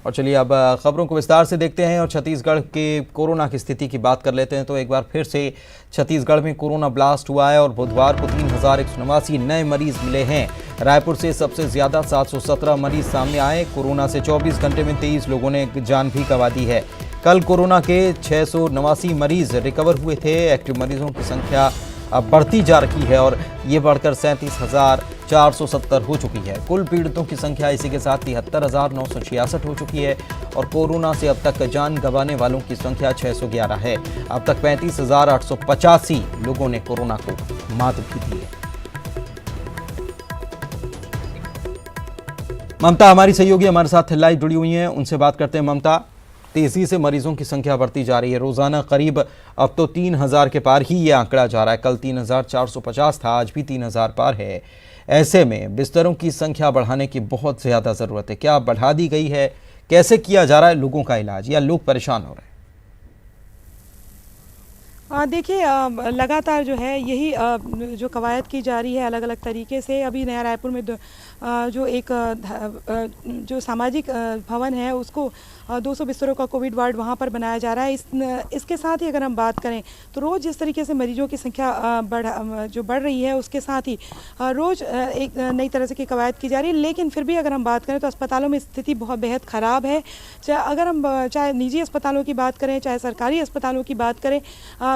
और चलिए अब खबरों को विस्तार से देखते हैं और छत्तीसगढ़ के कोरोना की स्थिति की बात कर लेते हैं। तो एक बार फिर से छत्तीसगढ़ में कोरोना ब्लास्ट हुआ है और बुधवार को 3,189 नए मरीज मिले हैं। रायपुर से सबसे ज्यादा 717 मरीज सामने आए। कोरोना से 24 घंटे में 23 लोगों ने जान भी गंवा दी है। कल कोरोना के 689 मरीज रिकवर हुए थे। एक्टिव मरीजों की संख्या अब बढ़ती जा रही है और ये बढ़कर 37,470 हो चुकी है। कुल पीड़ितों की संख्या इसी के साथ 73,966 हो चुकी है और कोरोना से अब तक जान गंवाने वालों की संख्या 611 है। अब तक 35,885 लोगों ने कोरोना को मात भी दी है। ममता हमारी सहयोगी हमारे साथ लाइव जुड़ी हुई हैं, उनसे बात करते हैं। ममता, तेजी से मरीजों की संख्या बढ़ती जा रही है, रोजाना करीब अब तो 3,000 के पार ही ये आंकड़ा जा रहा है। कल 3,450 था, आज भी 3,000 पार है। ऐसे में बिस्तरों की संख्या बढ़ाने की बहुत ज्यादा जरूरत है। क्या बढ़ा दी गई है? कैसे किया जा रहा है लोगों का इलाज, या लोग परेशान हो रहे हैं? देखिए, लगातार जो है यही जो कवायद की जा रही है अलग अलग तरीके से। अभी नया रायपुर में जो एक जो सामाजिक भवन है उसको 200 बिस्तरों का कोविड वार्ड वहाँ पर बनाया जा रहा है। इसके साथ ही अगर हम बात करें तो रोज़ जिस तरीके से मरीजों की संख्या बढ़ रही है, उसके साथ ही रोज़ एक नई तरह से की कवायद की जा रही है। लेकिन फिर भी अगर हम बात करें तो अस्पतालों में स्थिति बहुत बेहद ख़राब है। अगर हम चाहे निजी अस्पतालों की बात करें, चाहे सरकारी अस्पतालों की बात करें,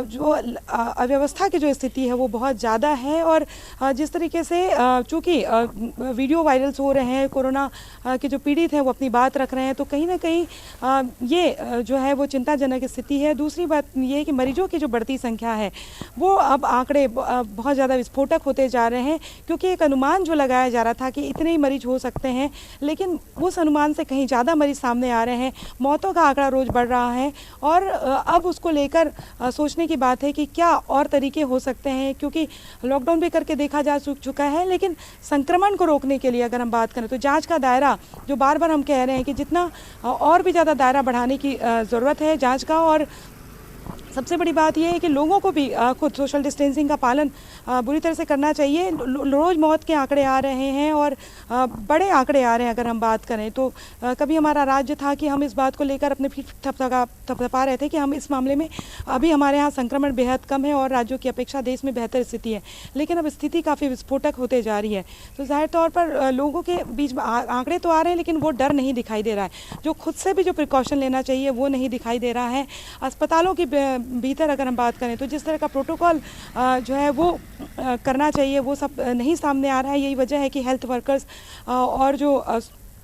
जो अव्यवस्था की जो स्थिति है वो बहुत ज़्यादा है। और जिस तरीके से चूँकि वीडियो वायरल्स हो रहे हैं, कोरोना के जो पीड़ित हैं वो अपनी बात रख रहे हैं, तो कहीं ना कहीं ये जो है वो चिंताजनक स्थिति है। दूसरी बात ये है कि मरीजों की जो बढ़ती संख्या है वो अब आंकड़े बहुत ज़्यादा विस्फोटक होते जा रहे हैं, क्योंकि एक अनुमान जो लगाया जा रहा था कि इतने ही मरीज हो सकते हैं, लेकिन उस अनुमान से कहीं ज़्यादा मरीज सामने आ रहे हैं। मौतों का आंकड़ा रोज़ बढ़ रहा है और अब उसको लेकर सोचने की बात है कि क्या और तरीके हो सकते हैं, क्योंकि लॉकडाउन भी करके देखा जा चुका है। लेकिन संक्रमण को रोकने के लिए अगर हम बात करें तो जांच का दायरा जो बार बार हम कह रहे हैं कि जितना और भी ज़्यादा दायरा बढ़ाने की ज़रूरत है जांच का। और सबसे बड़ी बात यह है कि लोगों को भी खुद सोशल डिस्टेंसिंग का पालन बुरी तरह से करना चाहिए। रोज़ मौत के आंकड़े आ रहे हैं और बड़े आंकड़े आ रहे हैं। अगर हम बात करें तो कभी हमारा राज्य था कि हम इस बात को लेकर अपने फिर थपथपा रहे थे कि हम इस मामले में अभी हमारे यहाँ संक्रमण बेहद कम है और राज्यों की अपेक्षा देश में बेहतर स्थिति है। लेकिन अब स्थिति काफ़ी विस्फोटक होते जा रही है। तो जाहिर तौर पर लोगों के बीच आंकड़े तो आ रहे हैं, लेकिन वो डर नहीं दिखाई दे रहा है। जो खुद से भी जो प्रिकॉशन लेना चाहिए वो नहीं दिखाई दे रहा है। अस्पतालों की भीतर अगर हम बात करें तो जिस तरह का प्रोटोकॉल जो है वो करना चाहिए वो सब नहीं सामने आ रहा है। यही वजह है कि हेल्थ वर्कर्स और जो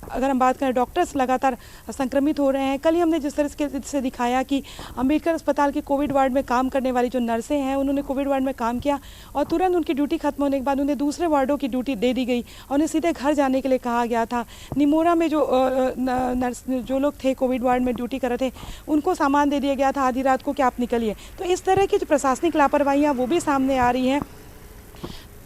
अगर हम बात करें डॉक्टर्स लगातार संक्रमित हो रहे हैं। कल ही हमने जिस तरह से दिखाया कि अम्बेडकर अस्पताल के कोविड वार्ड में काम करने वाली जो नर्सें हैं उन्होंने कोविड वार्ड में काम किया और तुरंत उनकी ड्यूटी खत्म होने के बाद उन्हें दूसरे वार्डों की ड्यूटी दे दी गई और उन्हें सीधे घर जाने के लिए कहा गया था। निमोरा में जो नर्स जो लोग थे कोविड वार्ड में ड्यूटी कर रहे थे उनको सामान दे दिया गया था आधी रात को कि आप निकलिए। तो इस तरह की जो प्रशासनिक लापरवाहियाँ वो भी सामने आ रही हैं।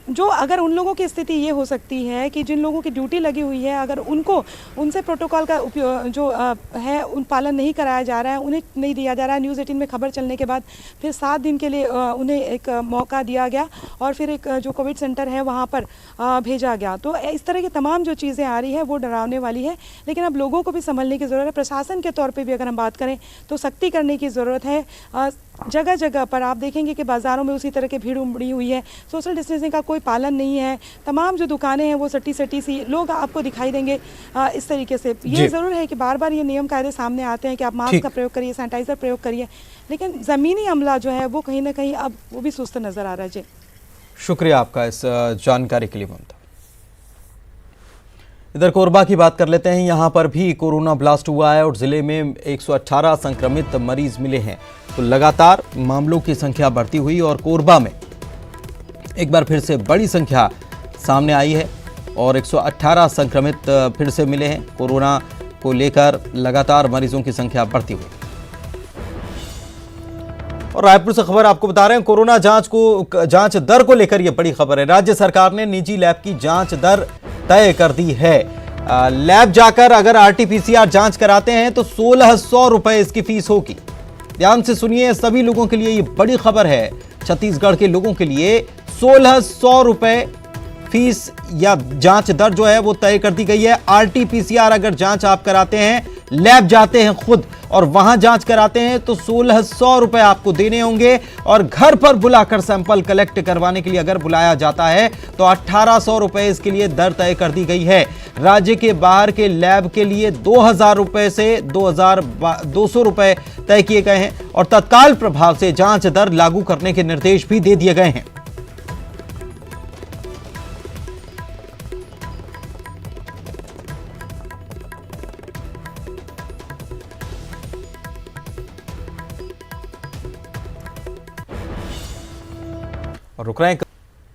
जो अगर उन लोगों की स्थिति ये हो सकती है कि जिन लोगों की ड्यूटी लगी हुई है, अगर उनसे प्रोटोकॉल का उपयोग जो है उन पालन नहीं कराया जा रहा है, उन्हें नहीं दिया जा रहा है। न्यूज़ 18 में खबर चलने के बाद फिर 7 दिन के लिए उन्हें एक मौका दिया गया और फिर एक जो कोविड सेंटर है वहाँ पर भेजा गया। तो इस तरह की तमाम जो चीज़ें आ रही है वो डरावने वाली है। लेकिन अब लोगों को भी संभलने की ज़रूरत है। प्रशासन के तौर पर भी अगर हम बात करें तो सख्ती करने की ज़रूरत है। जगह जगह पर आप देखेंगे कि बाज़ारों में उसी तरह की भीड़ उमड़ी हुई है। सोशल डिस्टेंसिंग का कोई पालन नहीं है। तमाम जो दुकानें हैं वो सटी सी लोग आपको दिखाई देंगे। इस तरीके से ये ज़रूर है कि बार बार ये नियम कायदे सामने आते हैं कि आप मास्क का प्रयोग करिए, सैनिटाइज़र प्रयोग करिए, लेकिन ज़मीनी अमला जो है वो कहीं ना कहीं अब वो भी सुस्त नज़र आ रहा है। जी, शुक्रिया आपका इस जानकारी के लिए ममता। इधर कोरबा की बात कर लेते हैं। यहाँ पर भी कोरोना ब्लास्ट हुआ है और जिले में 118 संक्रमित मरीज मिले हैं। तो लगातार मामलों की संख्या बढ़ती हुई और कोरबा में एक बार फिर से बड़ी संख्या सामने आई है और 118 संक्रमित फिर से मिले हैं। कोरोना को लेकर लगातार मरीजों की संख्या बढ़ती हुई। और रायपुर से खबर आपको बता रहे हैं, कोरोना जांच दर को लेकर यह बड़ी खबर है। राज्य सरकार ने निजी लैब की जांच दर तय कर दी है। लैब जाकर अगर आरटीपीसीआर जांच कराते हैं तो 1600 रुपए इसकी फीस होगी। ध्यान से सुनिए, सभी लोगों के लिए ये बड़ी खबर है। छत्तीसगढ़ के लोगों के लिए 1600 रुपए फीस या जांच दर जो है वो तय कर दी गई है। आरटीपीसीआर अगर जांच आप कराते हैं लैब जाते हैं खुद और वहां जांच कराते हैं तो 1600 रुपए आपको देने होंगे, और घर पर बुलाकर सैंपल कलेक्ट करवाने के लिए अगर बुलाया जाता है तो 1800 रुपए इसके लिए दर तय कर दी गई है। राज्य के बाहर के लैब के लिए 2000 रुपए से 2200 रुपए तय किए गए हैं और तत्काल प्रभाव से जांच दर लागू करने के निर्देश भी दे दिए गए हैं। और रुक रहे हैं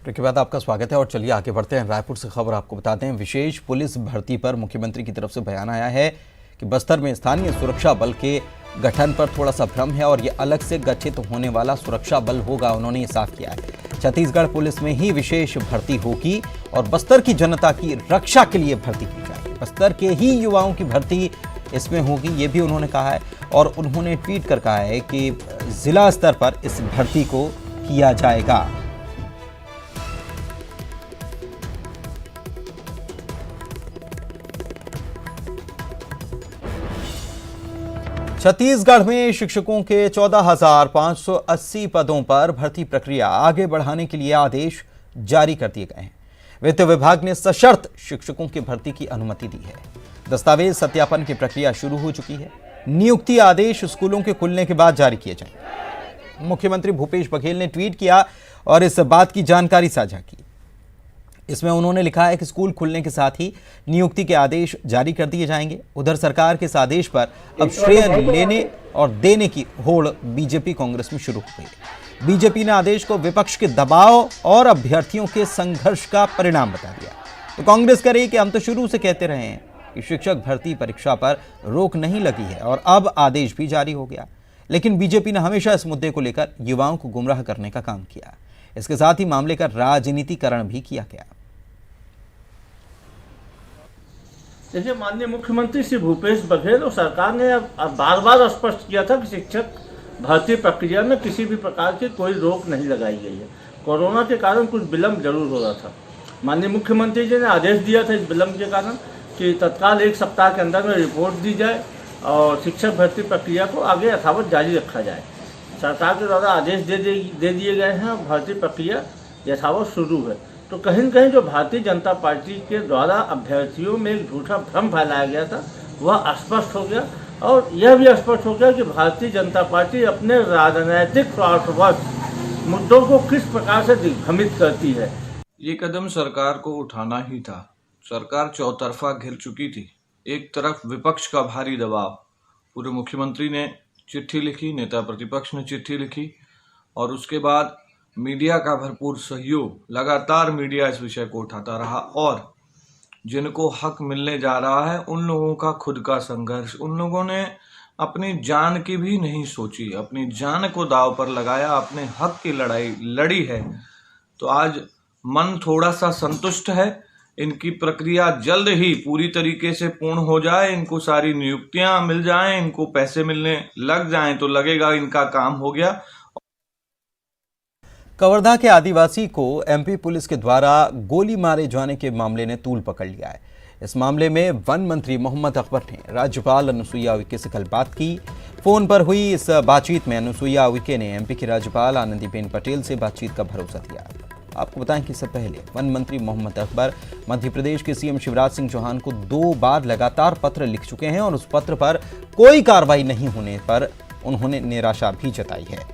ब्रेक के बाद आपका स्वागत है और चलिए आगे बढ़ते हैं। रायपुर से खबर आपको बताते हैं। विशेष पुलिस भर्ती पर मुख्यमंत्री की तरफ से बयान आया है कि बस्तर में स्थानीय सुरक्षा बल के गठन पर थोड़ा सा भ्रम है और ये अलग से गठित होने वाला सुरक्षा बल होगा, उन्होंने ये साफ किया है। छत्तीसगढ़ पुलिस में ही विशेष भर्ती होगी और बस्तर की जनता की रक्षा के लिए भर्ती की जाएगी। बस्तर के ही युवाओं की भर्ती इसमें होगी, ये भी उन्होंने कहा है। और उन्होंने ट्वीट कर कहा है कि जिला स्तर पर इस भर्ती को किया जाएगा। छत्तीसगढ़ में शिक्षकों के 14,580 पदों पर भर्ती प्रक्रिया आगे बढ़ाने के लिए आदेश जारी कर दिए गए हैं। वित्त विभाग ने सशर्त शिक्षकों की भर्ती की अनुमति दी है। दस्तावेज सत्यापन की प्रक्रिया शुरू हो चुकी है। नियुक्ति आदेश स्कूलों के खुलने के बाद जारी किए जाएंगे। मुख्यमंत्री भूपेश बघेल ने ट्वीट किया और इस बात की जानकारी साझा की। इसमें उन्होंने लिखा है कि स्कूल खुलने के साथ ही नियुक्ति के आदेश जारी कर दिए जाएंगे। उधर सरकार के इस आदेश पर अब श्रेय लेने और देने की होड़ बीजेपी कांग्रेस में शुरू हो गई है। बीजेपी ने आदेश को विपक्ष के दबाव और अभ्यर्थियों के संघर्ष का परिणाम बता दिया। तो कांग्रेस कह रही है कि हम तो शुरू से कहते रहे हैं कि शिक्षक भर्ती परीक्षा पर रोक नहीं लगी है और अब आदेश भी जारी हो गया। लेकिन बीजेपी ने हमेशा इस मुद्दे को लेकर युवाओं को गुमराह करने का काम किया। इसके साथ ही मामले का राजनीतिकरण भी किया गया। देखिए, माननीय मुख्यमंत्री श्री भूपेश बघेल और सरकार ने अब बार बार स्पष्ट किया था कि शिक्षक भर्ती प्रक्रिया में किसी भी प्रकार की कोई रोक नहीं लगाई गई है। कोरोना के कारण कुछ विलम्ब जरूर हो रहा था। माननीय मुख्यमंत्री जी ने आदेश दिया था इस विलम्ब के कारण कि तत्काल 1 सप्ताह के अंदर में रिपोर्ट दी जाए और शिक्षक भर्ती प्रक्रिया को आगे यथावत जारी रखा जाए। सरकार के द्वारा आदेश दे दिए गए हैं और भर्ती प्रक्रिया यथावत शुरू है। तो कहीं न कहीं जो भारतीय जनता पार्टी के द्वारा अभ्यर्थियों में एक झूठा भ्रम फैलाया गया था वह स्पष्ट हो गया और यह भी स्पष्ट हो गया कि भारतीय जनता पार्टी अपने राजनीतिक स्वार्थवश मुद्दों को किस प्रकार से दिग्भ्रमित करती है। ये कदम सरकार को उठाना ही था। सरकार चौतरफा घिर चुकी थी। एक तरफ विपक्ष का भारी दबाव, पूर्व मुख्यमंत्री ने चिट्ठी लिखी, नेता प्रतिपक्ष ने चिट्ठी लिखी और उसके बाद मीडिया का भरपूर सहयोग, लगातार मीडिया इस विषय को उठाता रहा और जिनको हक मिलने जा रहा है उन लोगों का खुद का संघर्ष, उन लोगों ने अपनी जान की भी नहीं सोची, अपनी जान को दांव पर लगाया, अपने हक की लड़ाई लड़ी है। तो आज मन थोड़ा सा संतुष्ट है। इनकी प्रक्रिया जल्द ही पूरी तरीके से पूर्ण हो जाए, इनको सारी नियुक्तियां मिल जाएं, इनको पैसे मिलने लग जाएं तो लगेगा इनका काम हो गया। कवर्धा के आदिवासी को एमपी पुलिस के द्वारा गोली मारे जाने के मामले ने तूल पकड़ लिया है। इस मामले में वन मंत्री मोहम्मद अकबर ने राज्यपाल अनुसुईया उइके से कल बात की। फोन पर हुई इस बातचीत में अनुसुईया उइके ने एमपी की राज्यपाल आनंदीबेन पटेल से बातचीत का भरोसा दिया। आपको बताएं कि इससे पहले वन मंत्री मोहम्मद अकबर मध्य प्रदेश के सीएम शिवराज सिंह चौहान को 2 बार लगातार पत्र लिख चुके हैं और उस पत्र पर कोई कार्रवाई नहीं होने पर उन्होंने निराशा भी जताई है।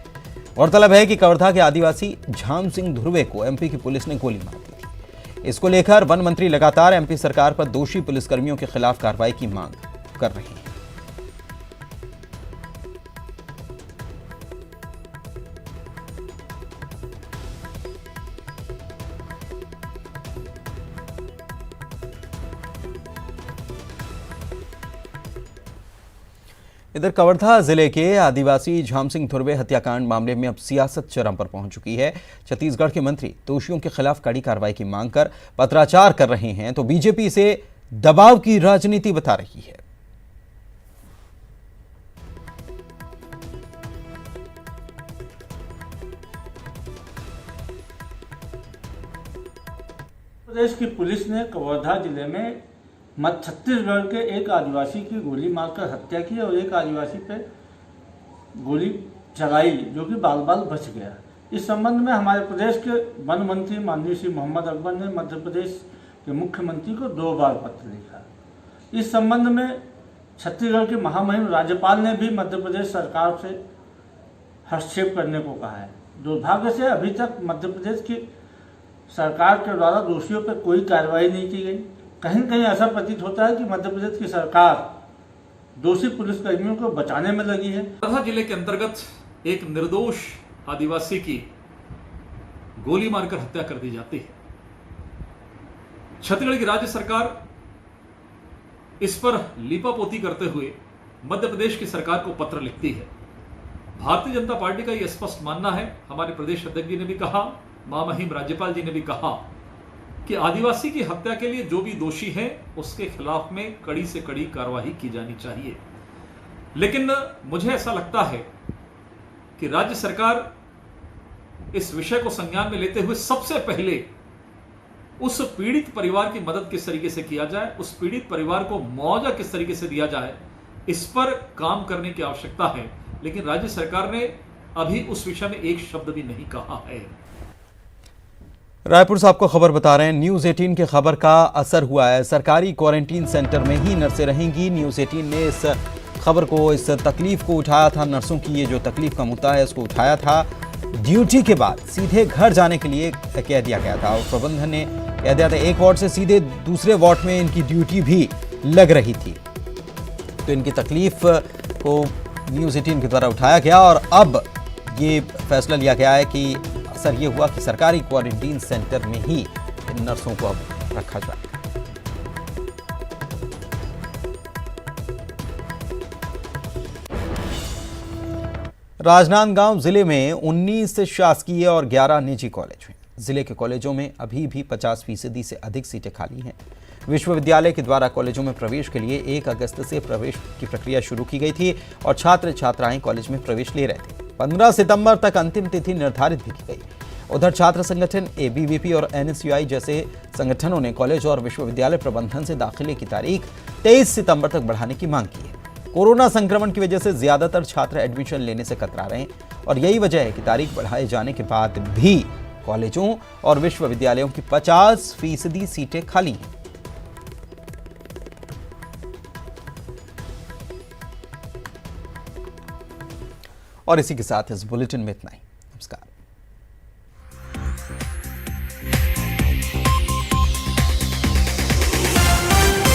गौरतलब है कि कवर्धा के आदिवासी झाम सिंह धुर्वे को एमपी की पुलिस ने गोली मार दी थी। इसको लेकर वन मंत्री लगातार एमपी सरकार पर दोषी पुलिसकर्मियों के खिलाफ कार्रवाई की मांग कर रहे हैं। इधर कवर्धा जिले के आदिवासी झाम सिंह धुर्वे हत्याकांड मामले में अब सियासत चरम पर पहुंच चुकी है। छत्तीसगढ़ के मंत्री दोषियों के खिलाफ कड़ी कार्रवाई की मांग कर पत्राचार कर रहे हैं तो बीजेपी इसे दबाव की राजनीति बता रही है। प्रदेश की पुलिस ने कवर्धा जिले में छत्तीसगढ़ के एक आदिवासी की गोली मारकर हत्या की और एक आदिवासी पे गोली चलाई जो कि बाल बाल बच गया। इस संबंध में हमारे प्रदेश के वन मंत्री माननीय श्री मोहम्मद अकबर ने मध्य प्रदेश के मुख्यमंत्री को 2 बार पत्र लिखा। इस संबंध में छत्तीसगढ़ के महामहिम राज्यपाल ने भी मध्य प्रदेश सरकार से हस्तक्षेप करने को कहा है। दुर्भाग्य से अभी तक मध्य प्रदेश की सरकार के द्वारा दोषियों पर कोई कार्रवाई नहीं की गई। कहीं न कहीं ऐसा प्रतीत होता है कि मध्य प्रदेश की सरकार दोषी पुलिसकर्मियों को बचाने में लगी है। वर्धा जिले के अंतर्गत एक निर्दोष आदिवासी की गोली मारकर हत्या कर दी जाती है। छत्तीसगढ़ की राज्य सरकार इस पर लीपापोती करते हुए मध्य प्रदेश की सरकार को पत्र लिखती है। भारतीय जनता पार्टी का यह स्पष्ट मानना है, हमारे प्रदेश अध्यक्ष जी ने भी कहा, महामहिम राज्यपाल जी ने भी कहा कि आदिवासी की हत्या के लिए जो भी दोषी है उसके खिलाफ में कड़ी से कड़ी कार्रवाई की जानी चाहिए। लेकिन मुझे ऐसा लगता है कि राज्य सरकार इस विषय को संज्ञान में लेते हुए सबसे पहले उस पीड़ित परिवार की मदद किस तरीके से किया जाए, उस पीड़ित परिवार को मुआवजा किस तरीके से दिया जाए, इस पर काम करने की आवश्यकता है। लेकिन राज्य सरकार ने अभी उस विषय में एक शब्द भी नहीं कहा है। रायपुर से आपको खबर बता रहे हैं, न्यूज़ 18 की खबर का असर हुआ है। सरकारी क्वारंटीन सेंटर में ही नर्सें रहेंगी। न्यूज़ 18 ने इस खबर को, इस तकलीफ को उठाया था। नर्सों की ये जो तकलीफ का मुद्दा है उसको उठाया था। ड्यूटी के बाद सीधे घर जाने के लिए कह दिया गया था और प्रबंधन ने कह दिया था एक वार्ड से सीधे दूसरे वार्ड में इनकी ड्यूटी भी लग रही थी। तो इनकी तकलीफ को न्यूज़ 18 के द्वारा उठाया गया और अब ये फैसला लिया गया है कि असर ये हुआ कि सरकारी क्वारंटीन सेंटर में ही इन नर्सों को अब रखा जाए। राजनांदगांव जिले में 19 शासकीय और 11 निजी कॉलेज हैं। जिले के कॉलेजों में अभी भी 50% से अधिक सीटें खाली हैं। विश्वविद्यालय के द्वारा कॉलेजों में प्रवेश के लिए 1 अगस्त से प्रवेश की प्रक्रिया शुरू की गई थी और छात्र छात्राएं कॉलेज में प्रवेश ले रहे थे। 15 सितंबर तक अंतिम तिथि निर्धारित भी की गई। उधर छात्र संगठन एबीवीपी और एनएसयूआई जैसे संगठनों ने कॉलेज और विश्वविद्यालय प्रबंधन से दाखिले की तारीख 23 सितंबर तक बढ़ाने की मांग की है। कोरोना संक्रमण की वजह से ज्यादातर छात्र एडमिशन लेने से कतरा रहे हैं और यही वजह है कि तारीख बढ़ाए जाने के बाद भी कॉलेजों और विश्वविद्यालयों की 50% सीटें खाली हैं। और इसी के साथ इस बुलेटिन में इतना ही।